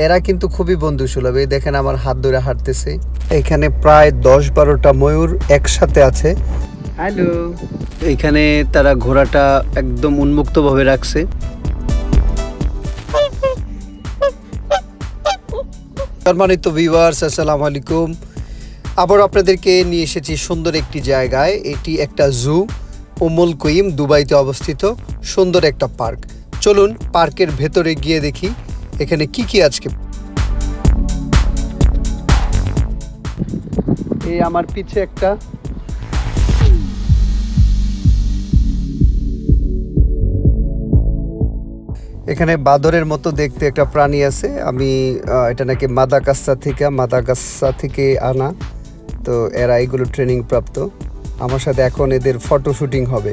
এরা কিন্তু খুবই বন্ধুসুলভ। এই দেখেন আমার হাত ধরে হাঁটতেছে। এখানে প্রায় 10-12টা ময়ূর একসাথে আছে। হ্যালো। এখানে তারা ঘোড়াটা একদম উন্মুক্ত ভাবে রাখছে। সম্মানিত ভিউয়ার্স, আসসালামু আলাইকুম। আবার আপনাদেরকে নিয়ে এসেছি সুন্দর একটি জায়গায়। এটি একটা জু, উমুল কুইম, দুবাইতে অবস্থিত সুন্দর একটা পার্ক। চলুন পার্কের ভেতরে গিয়ে দেখি এখানে কি কি আজকে। এই আমার পিছে একটা এখানে বাদরের মতো দেখতে একটা প্রাণী আছে। আমি এটা নাকি মাদাগাস্কার থেকে আনা। তো এরা এগুলো ট্রেনিং প্রাপ্ত। আমার সাথে এখন এদের ফটো শুটিং হবে।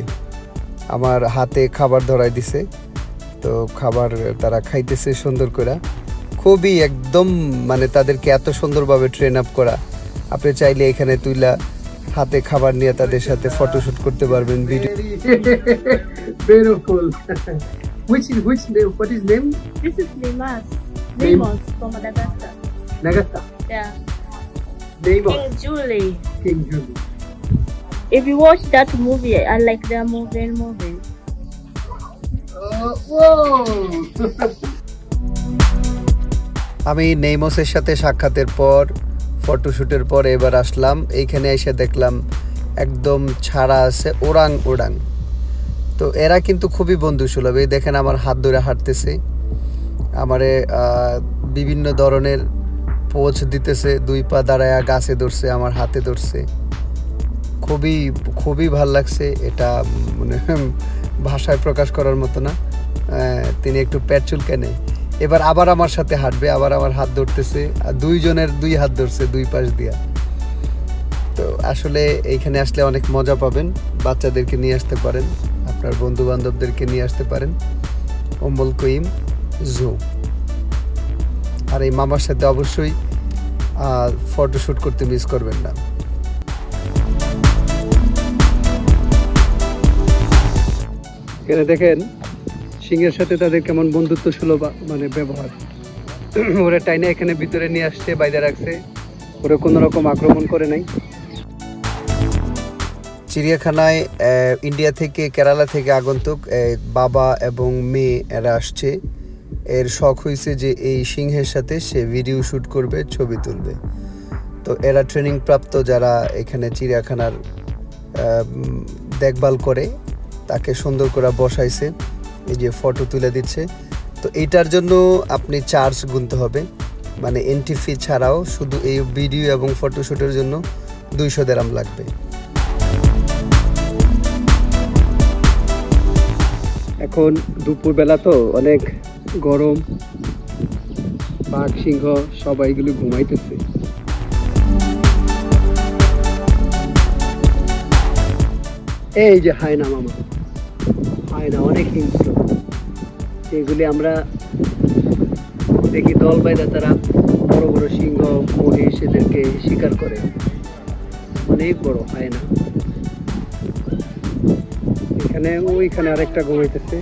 আমার হাতে খাবার ধরাই দিছে, তো খাবার তারা খাইতেছে সুন্দর করে। খুবই একদম মানে তাদেরকে এত সুন্দরভাবে ট্রেন আপ করা। আপনি চাইলে এখানে তুইলা হাতে খাবার নিয়ে তাদের সাথে ফটোশুট করতে পারবেন। Beautiful. What is name? This is Neymar. Neymar from Madagascar. Madagascar. Yeah. Neymar. King Julie. King Julie. If you watch that movie, I like their movie. আমি নেইমসের সাথে সাক্ষাতের পর ফটোশুটের পর এবার আসলাম এইখানে। এসে দেখলাম একদম ছাড়া আছে ওরাং। তো এরা কিন্তু খুবই বন্ধুসুলভ। এই দেখেন আমার হাত ধরে হাঁটতেছে, আমারে বিভিন্ন ধরনের পোজ দিতেছে, দুই পা দাঁড়ায়া গাছে ধরছে, আমার হাতে ধরছে। খুবই ভাল লাগছে। এটা মানে ভাষায় প্রকাশ করার মতো না। তিনি একটু পেট চুলকানে। এবার আবার আমার সাথে হাঁটবে, আবার আমার হাত ধরতেছে, আর দুইজনের দুই হাত ধরছে দুই পাশ দিয়া। তো আসলে এইখানে আসলে অনেক মজা পাবেন। বাচ্চাদেরকে নিয়ে আসতে পারেন, আপনার বন্ধু বান্ধবদেরকে নিয়ে আসতে পারেন উমুল কুইম জু। আর এই মামার সাথে অবশ্যই ফটোশুট করতে মিস করবেন না। এখানে দেখেন সিংহের সাথে তাদের কেমন বন্ধুত্ব সুলভ মানে ব্যবহার। ওরা টাইনে এখানে ভিতরে নিয়ে আসছে, বাইরে রাখছে, ওরা কোনো রকম আক্রমণ করে নাই। চিড়িয়াখানায় ইন্ডিয়া থেকে, কেরালা থেকে আগন্তুক বাবা এবং মেয়ে এরা আসছে। এর শখ হয়েছে যে এই সিংহের সাথে সে ভিডিও শ্যুট করবে, ছবি তুলবে। তো এরা ট্রেনিং প্রাপ্ত যারা এখানে চিড়িয়াখানার দেখভাল করে, তাকে সুন্দর করে বসাইছে, এই যে ফটো তুলে দিচ্ছে। তো এইটার জন্য আপনি চার্জ গুনতে হবে, মানে এন্ট্রি ফি ছাড়াও শুধু এই ভিডিও এবং ফটোশ্যুটের জন্য 200 দিরহাম লাগবে। এখন দুপুরবেলা তো অনেক গরম, বাঘ সিংহ সবাই এগুলো ঘুমাইতেছে। এই যে হায়না মামা, হায়না অনেক হিংস্র। এগুলি আমরা দেখি দল বাইদা তারা বড় বড় সিংহ মহিষ এদেরকে শিকার করে। অনেক বড় হায়না। এখানে ওইখানে আরেকটা ঘুমাইতেছে।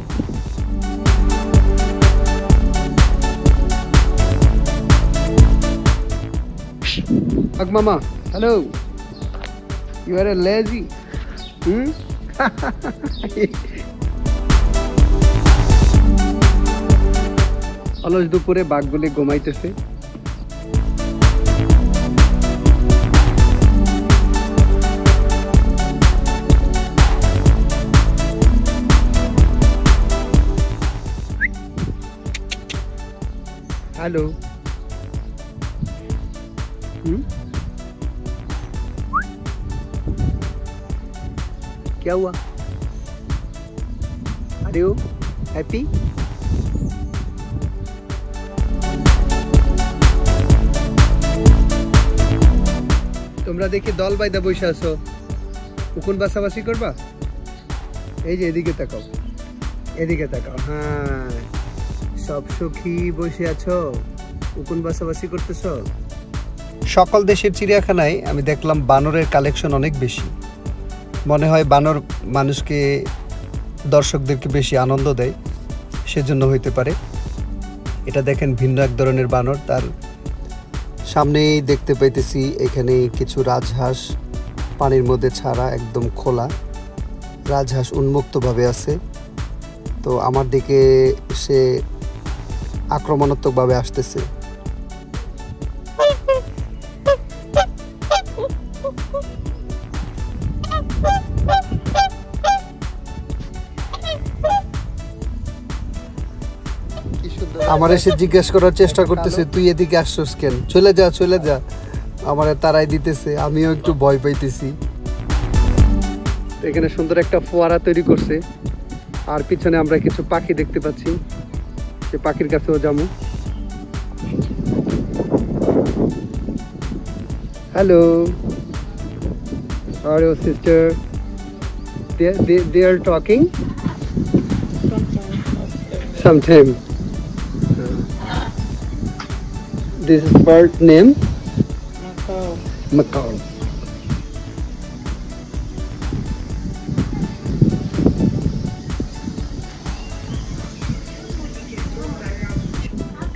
মামা, হ্যালো, ইউ আর লেজি। অলস দুপুরে বাঘগুলি ঘুমাইতেছে। हेलो। क्या हुआ? Are you happy? তোমরা দেখি দল বাইদা বসে আছো, উকুন বাসাবাসি করবা? এই যে এদিকে তাকাও, এদিকে তাকাও। হ্যাঁ, সব সখী বসে আছো, উকুন বাসাবাসি করতেছ। সকল দেশের চিড়িয়াখানায় আমি দেখলাম বানরের কালেকশন অনেক বেশি। মনে হয় বানর মানুষকে, দর্শকদেরকে বেশি আনন্দ দেয়, সেজন্য হইতে পারে। এটা দেখেন ভিন্ন এক ধরনের বানর। তার সামনেই দেখতে পাইতেছি এখানে কিছু রাজহাঁস পানির মধ্যে ছাড়া, একদম খোলা রাজহাঁস উন্মুক্তভাবে আছে। তো আমার দিকে সে আক্রমণাত্মকভাবে আসতেছে। আমার এসে জিজ্ঞেস করার চেষ্টা করতেছে, তুই এদিকে আসছস কেন, চলে যা চলে যা। আমার তারাই দিতেছে, আমিও একটু ভয় পাইতেছি। এখানে সুন্দর একটা ফোয়ারা তৈরি করছে, আর পিছনে আমরা কিছু পাখি দেখতে পাচ্ছি। সে পাখির কাছেও যাবো। Hello, are you sister? They are talking sometime. This is bird name? Macaw.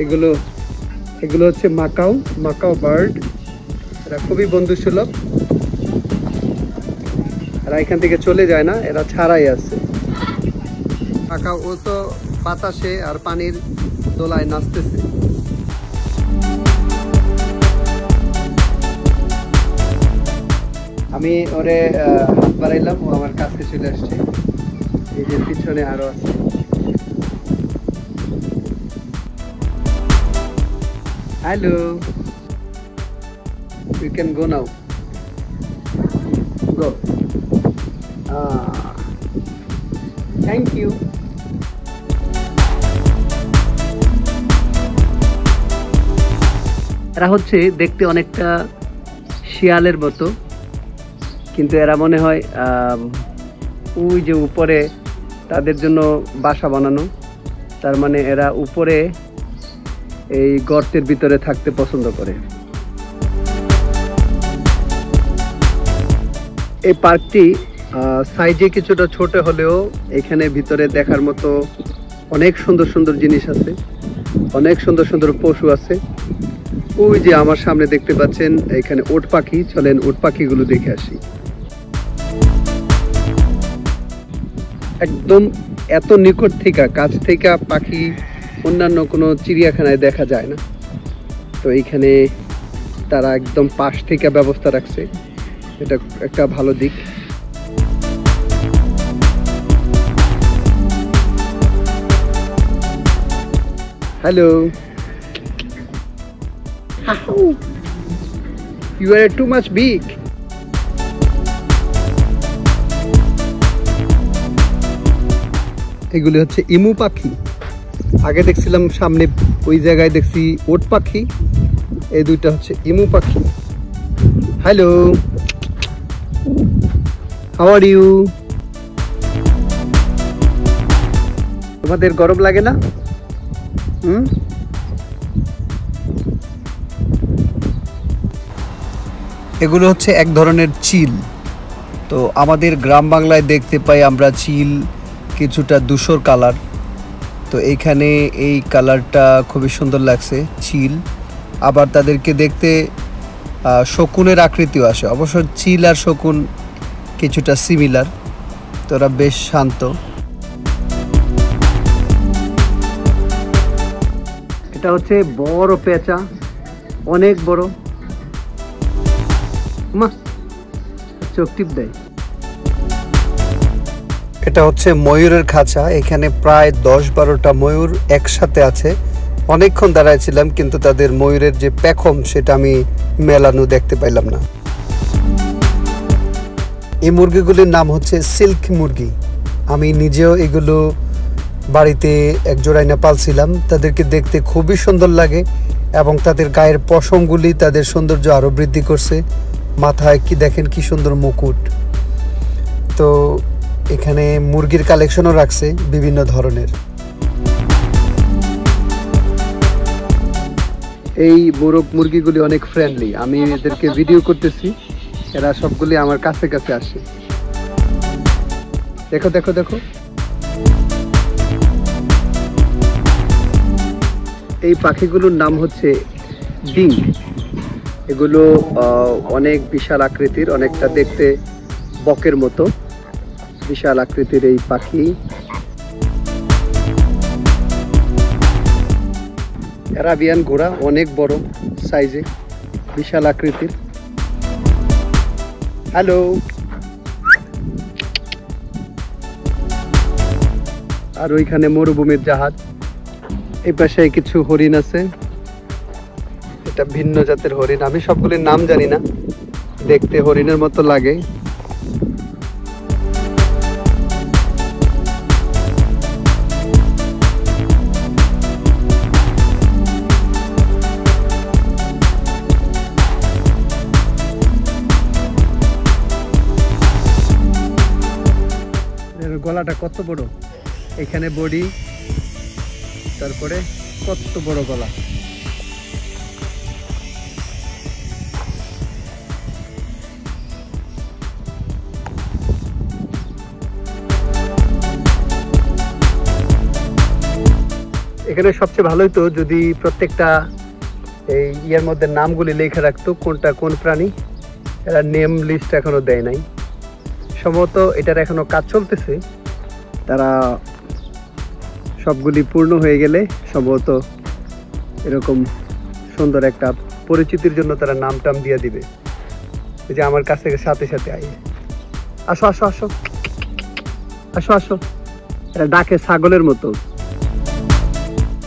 এগুলো হচ্ছে মাকাও বার্ড। এরা খুবই বন্ধুসুলভ, এরা এখান থেকে চলে যায় না, এরা ছাড়াই আছে। মাকাও ও তো বাতাসে আর পানির দোলায় নাচতেছে। আমি ওরে হাত বাড়াইলাম, ও আমার কাছে চলে আসছে। এই যে পিছনে আরো আছে। Hello, you can go now. Go. Thank you. এরা হচ্ছে দেখতে অনেকটা শিয়ালের মতো, কিন্তু এরা মনে হয় ওই যে উপরে তাদের জন্য বাসা বানানো, তার মানে এরা উপরে এই গর্তের ভিতরে থাকতে পছন্দ করে। এই পার্কটি সাইজে কিছুটা ছোট হলেও এখানে ভিতরে দেখার মতো অনেক সুন্দর সুন্দর জিনিস আছে, অনেক সুন্দর সুন্দর পশু আছে। ওই যে আমার সামনে দেখতে পাচ্ছেন এখানে উট পাখি, চলেন উট পাখিগুলো দেখে আসি। একদম এত নিকট থেকে, কাছ থেকে পাখি অন্যান্য কোনো চিড়িয়াখানায় দেখা যায় না। তো এইখানে তারা একদম পাশ থেকে ব্যবস্থা রাখছে, এটা একটা ভালো দিক। Hello, you are too much big. এগুলি হচ্ছে ইমু পাখি। আগে দেখছিলাম সামনে ওই জায়গায় দেখছি ওট পাখি, এই দুইটা হচ্ছে ইমু পাখি। Hello, how are you? তোমাদের গরম লাগে না? এগুলো হচ্ছে এক ধরনের চিল। তো আমাদের গ্রাম বাংলায় দেখতে পাই আমরা চিল কিছুটা ধূসর কালার। তো এইখানে এই কালারটা খুবই সুন্দর লাগছে, চিল। আবার তাদেরকে দেখতে শকুনের আকৃতিও আসে। অবশ্য চিল আর শকুন কিছুটা সিমিলার। তো ওরা বেশ শান্ত। এটা হচ্ছে বড় পেঁচা, অনেক বড়। মা চোখ টিপ দেয়। এটা হচ্ছে ময়ূরের খাঁচা। এখানে প্রায় 10-12টা ময়ূর একসাথে আছে। অনেকক্ষণ দাঁড়াইছিলাম, কিন্তু তাদের ময়ূরের যে পেখম সেটা আমি মেলানো দেখতে পাইলাম না। এই মুরগিগুলির নাম হচ্ছে সিল্ক মুরগি। আমি নিজেও এগুলো বাড়িতে এক জোড়াইনা পালছিলাম। তাদেরকে দেখতে খুবই সুন্দর লাগে এবং তাদের গায়ের পশমগুলি তাদের সৌন্দর্য আরও বৃদ্ধি করছে। মাথায় কি দেখেন কি সুন্দর মুকুট। তো এখানে মুরগির কালেকশনও রাখছে বিভিন্ন ধরনের। এই মোরগ মুরগিগুলি অনেক ফ্রেন্ডলি। আমি এদেরকে ভিডিও করতেছি, এরা সবগুলি আমার কাছে কাছে আসে। দেখো দেখো দেখো, এই পাখিগুলোর নাম হচ্ছে ডিং। এগুলো অনেক বিশাল আকৃতির, অনেকটা দেখতে বকের মতো বিশাল আকৃতির এই পাখি। অ্যারাবিয়ান ঘোড়া, অনেক বড় সাইজে, বিশাল আকৃতির। হ্যালো। আর ওইখানে মরুভূমির জাহাজ। এই পাশে কিছু হরিণ আছে, এটা ভিন্ন জাতের হরিণ, আমি সবগুলির নাম জানি না, দেখতে হরিণের মতো লাগে। গলাটা কত বড়, এখানে বডি, তারপরে কত বড় গলা। এখানে সবচেয়ে ভালোই তো যদি প্রত্যেকটা এই ইয়ের মধ্যে নামগুলি লেখা রাখতো, কোনটা কোন প্রাণী। এরা নেম লিস্ট এখনো দেয় নাই, সম্ভবত এটার এখনো কাজ চলতেছে। তারা সবগুলি পূর্ণ হয়ে গেলে সম্ভবত এরকম সুন্দর একটা পরিচিতির জন্য তারা নাম টাম দিয়ে দিবে। এই যে আমার কাছ থেকে সাথে সাথে আই, আসো আসো আসো আসো আসো। এটা ডাকে ছাগলের মতো,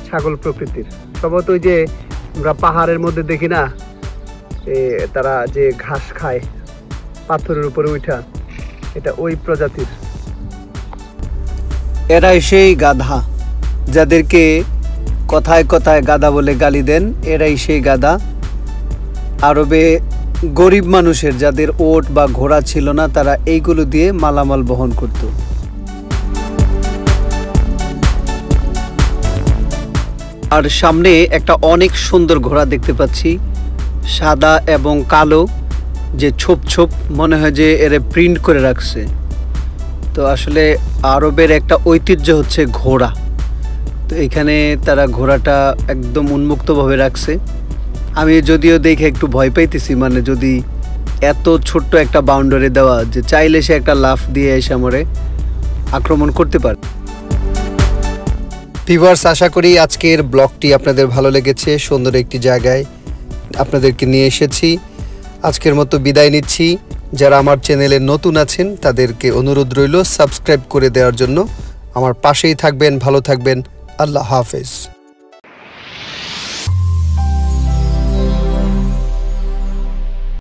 ছাগল প্রকৃতির। সম্ভবত ওই যে আমরা পাহাড়ের মধ্যে দেখি না, তারা যে ঘাস খায় পাথরের উপরে উঠা, এটা ওই প্রজাতির। এরাই সেই গাধা, যাদেরকে কথায় কথায় গাধা বলে গালি দেন, এরাই সেই গাধা। আরবে গরিব মানুষের যাদের ওট বা ঘোড়া ছিল না, তারা এইগুলো দিয়ে মালামাল বহন করত। আর সামনে একটা অনেক সুন্দর ঘোড়া দেখতে পাচ্ছি, সাদা এবং কালো, যে ছোপ ছোপ, মনে হয় যে এর প্রিন্ট করে রাখছে। তো আসলে আরবের একটা ঐতিহ্য হচ্ছে ঘোড়া, তো এখানে তারা ঘোড়াটা একদম উন্মুক্তভাবে রাখছে। আমি যদিও দেখে একটু ভয় পাইতেছি, মানে যদি এত ছোট্ট একটা বাউন্ডারি দেওয়া, যে চাইলে সে একটা লাফ দিয়ে এসে আমারে আক্রমণ করতে পারে। ভিউয়ার্স, আশা করি আজকের ব্লগটি আপনাদের ভালো লেগেছে। সুন্দর একটি জায়গায় আপনাদেরকে নিয়ে এসেছি। আজকের মতো বিদায় নিচ্ছি। যারা আমার চ্যানেলে নতুন আছেন তাদেরকে অনুরোধ রইল সাবস্ক্রাইব করে দেওয়ার জন্য। আমার পাশেই থাকবেন, ভালো থাকবেন। আল্লাহ হাফেজ।